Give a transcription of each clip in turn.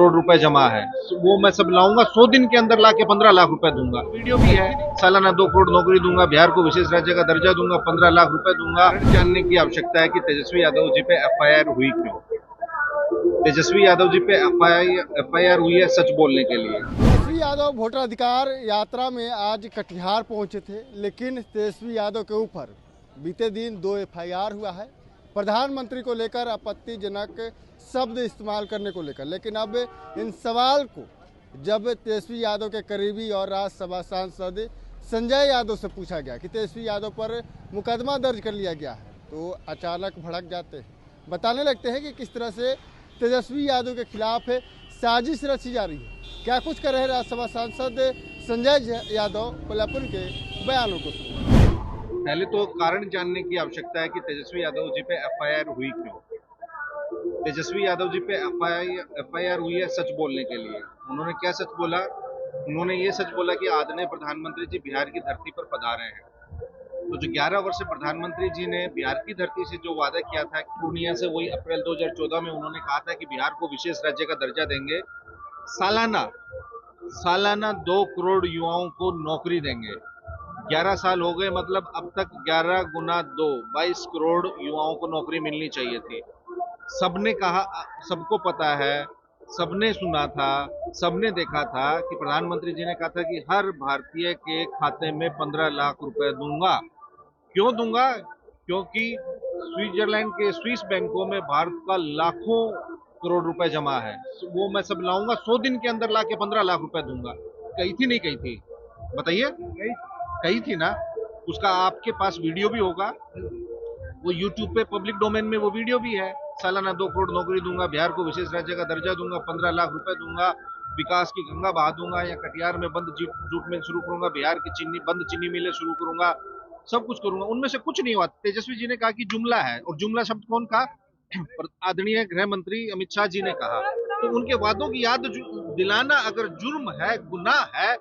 करोड़ रुपए जमा है, वो मैं सब लाऊंगा 100 दिन के अंदर लाके 15 लाख रुपए दूंगा। वीडियो भी है, सालाना 2 करोड़ नौकरी दूंगा, बिहार को विशेष राज्य का दर्जा दूंगा, 15 लाख रुपए दूंगा। जानने की आवश्यकता है कि तेजस्वी यादव जी पे एफआईआर हुई क्यों। तेजस्वी यादव जी पे एफआईआर हुई है सच बोलने के लिए। तेजस्वी यादव वोटर अधिकार यात्रा में आज कटिहार पहुंचे थे, लेकिन तेजस्वी यादव के ऊपर बीते दिन 2 एफआईआर हुआ है प्रधानमंत्री को लेकर आपत्तिजनक शब्द इस्तेमाल करने को लेकर। लेकिन अब इन सवाल को जब तेजस्वी यादव के करीबी और राज्यसभा सांसद संजय यादव से पूछा गया कि तेजस्वी यादव पर मुकदमा दर्ज कर लिया गया है, तो अचानक भड़क जाते हैं, बताने लगते हैं कि किस तरह से तेजस्वी यादव के खिलाफ साजिश रची जा रही है। क्या कुछ कर रहे राज्यसभा सांसद संजय यादव, पलापुर के बयानों को सुनिए। पहले तो कारण जानने की आवश्यकता है कि तेजस्वी यादव जी पे एफआईआर हुई क्यों। तेजस्वी यादव जी पे एफआईआर हुई है सच बोलने के लिए। उन्होंने क्या सच बोला? उन्होंने ये सच बोला कि आदरणीय प्रधानमंत्री जी बिहार की धरती पर पधारे हैं। तो जो 11 वर्ष से प्रधानमंत्री जी ने बिहार की धरती से जो वादा किया था पूर्णिया से, वही अप्रैल 2014 में उन्होंने कहा था कि बिहार को विशेष राज्य का दर्जा देंगे, सालाना 2 करोड़ युवाओं को नौकरी देंगे। 11 साल हो गए, मतलब अब तक 11 गुना 2 22 करोड़ युवाओं को नौकरी मिलनी चाहिए थी। सबने कहा, सबको पता है, सबने सुना था, सबने देखा था कि प्रधानमंत्री जी ने कहा था कि हर भारतीय के खाते में 15 लाख रुपए दूंगा। क्यों दूंगा? क्योंकि स्विट्जरलैंड के स्विस बैंकों में भारत का लाखों करोड़ रुपए जमा है, वो मैं सब लाऊंगा 100 दिन के अंदर लाके 15 लाख रुपए दूंगा। कही थी नहीं कही थी? बताइए, कही थी ना? उसका आपके पास वीडियो भी होगा, वो यूट्यूब पे पब्लिक डोमेन में वो वीडियो भी है। सालाना 2 करोड़ नौकरी दूंगा, बिहार को विशेष राज्य का दर्जा दूंगा, 15 लाख रुपए दूंगा, विकास की गंगा बहा दूंगा, या कटिहार में बंद जूट मिल शुरू करूंगा, बिहार की बंद चीनी मिलें शुरू करूंगा, सब कुछ करूंगा। उनमें से कुछ नहीं हुआ। तेजस्वी जी ने कहा कि जुमला है, और जुमला शब्द कौन कहा? आदरणीय गृह मंत्री अमित शाह जी ने कहा। तो उनके वादों की याद दिलाना अगर जुर्म है, गुनाह है,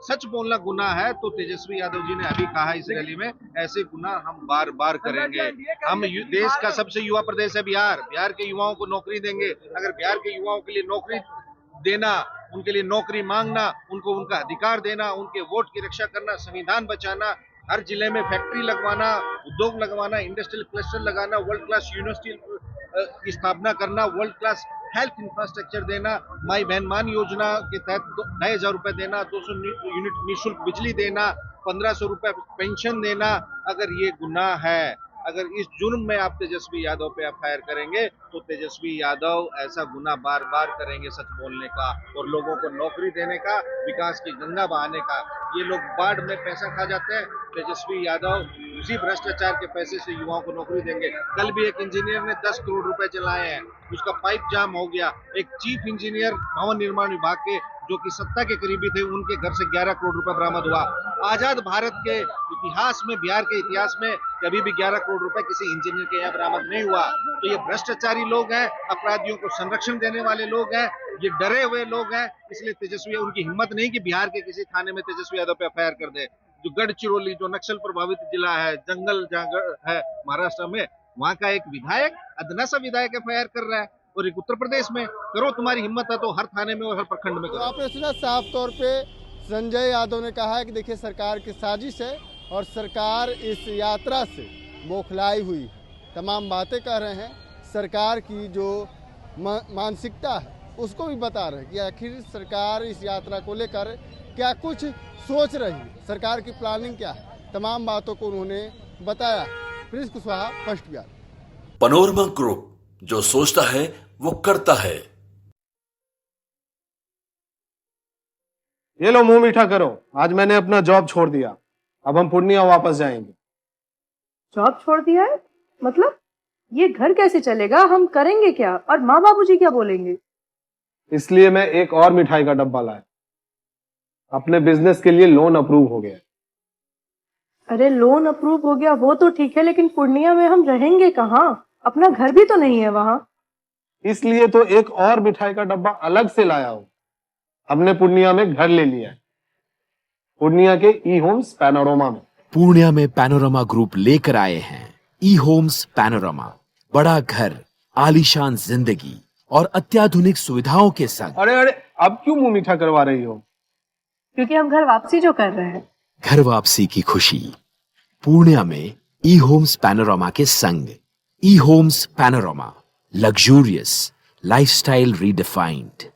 सच बोलना गुनाह है, तो तेजस्वी यादव जी ने अभी कहा इस रैली में, ऐसे गुनाह हम बार बार करेंगे। हम देश का सबसे युवा प्रदेश है बिहार, बिहार के युवाओं को नौकरी देंगे। अगर बिहार के युवाओं के लिए नौकरी देना, उनके लिए नौकरी मांगना, उनको उनका अधिकार देना, उनके वोट की रक्षा करना, संविधान बचाना, हर जिले में फैक्ट्री लगवाना, उद्योग लगवाना, इंडस्ट्रियल क्लस्टर लगाना, वर्ल्ड क्लास यूनिवर्सिटी की स्थापना करना, वर्ल्ड क्लास हेल्थ इंफ्रास्ट्रक्चर देना, माई बहन मान योजना के तहत 2,500 रुपए देना, 200 यूनिट निःशुल्क बिजली देना, 1500 रुपए पेंशन देना। अगर ये गुनाह है, अगर इस जुर्म में आप तेजस्वी यादव पे एफआईआर करेंगे, तो तेजस्वी यादव ऐसा गुनाह बार बार करेंगे सच बोलने का और लोगों को नौकरी देने का, विकास की गंगा बहाने का। ये लोग बाढ़ में पैसा खा जाते हैं, तेजस्वी यादव उसी भ्रष्टाचार के पैसे से युवाओं को नौकरी देंगे। कल भी एक इंजीनियर ने 10 करोड़ रुपए चलाए हैं, उसका पाइप जाम हो गया। एक चीफ इंजीनियर भवन निर्माण विभाग के, जो कि सत्ता के करीबी थे, उनके घर से 11 करोड़ रुपए बरामद हुआ। आजाद भारत के इतिहास में, बिहार के इतिहास में कभी भी 11 करोड़ रुपए किसी इंजीनियर के यहाँ बरामद नहीं हुआ। तो ये भ्रष्टाचारी लोग हैं, अपराधियों को संरक्षण देने वाले लोग हैं, ये डरे हुए लोग हैं। इसलिए तेजस्वी, उनकी हिम्मत नहीं कि बिहार के किसी थाने में तेजस्वी यादव पे एफआईआर कर दे। जो गढ़चिरौली, जो नक्सल प्रभावित जिला है, जंगल जहां है महाराष्ट्र में, वहां का एक विधायक, अदना सा विधायक एफआईआर कर रहा है। और एक उत्तर प्रदेश में करो, तुम्हारी हिम्मत है तो हर थाने में और हर प्रखंड में करो। तो आपने सुना, साफ तौर पे संजय यादव ने कहा है कि देखिए सरकार की साजिश है और सरकार इस यात्रा से बौखलाई हुई है। तमाम बातें कह रहे हैं, सरकार की जो मानसिकता है उसको भी बता रहे हैं कि आखिर सरकार इस यात्रा को लेकर क्या कुछ सोच रही है, सरकार की प्लानिंग क्या है। तमाम बातों को उन्होंने बताया। Prince Kushwaha, first Bihar. Panorama group, जो सोचता है वो करता है। ये लो, मुंह मीठा करो। आज मैंने अपना जॉब छोड़ दिया, अब हम पूर्णिया वापस जाएंगे। जॉब छोड़ दिया है? मतलब ये घर कैसे चलेगा? हम करेंगे क्या? और माँ बाबूजी क्या बोलेंगे? इसलिए मैं एक और मिठाई का डब्बा लाया। अपने बिजनेस के लिए लोन अप्रूव हो गया। अरे लोन अप्रूव हो गया वो तो ठीक है, लेकिन पूर्णिया में हम रहेंगे कहाँ? अपना घर भी तो नहीं है वहाँ। इसलिए तो एक और मिठाई का डब्बा अलग से लाया हूं। हमने पूर्णिया में घर ले लिया है, पूर्णिया के ई होम्स पैनोरमा में। पूर्णिया में पैनोरमा ग्रुप लेकर आए हैं ई होम्स पैनोरमा। बड़ा घर, आलीशान जिंदगी और अत्याधुनिक सुविधाओं के संग अरे अरे, अब क्यों मुंह मीठा करवा रही हो? क्योंकि हम घर वापसी जो कर रहे हैं। घर वापसी की खुशी पूर्णिया में ई होम्स पैनोरामा के संग। ई homes panorama, luxurious lifestyle redefined.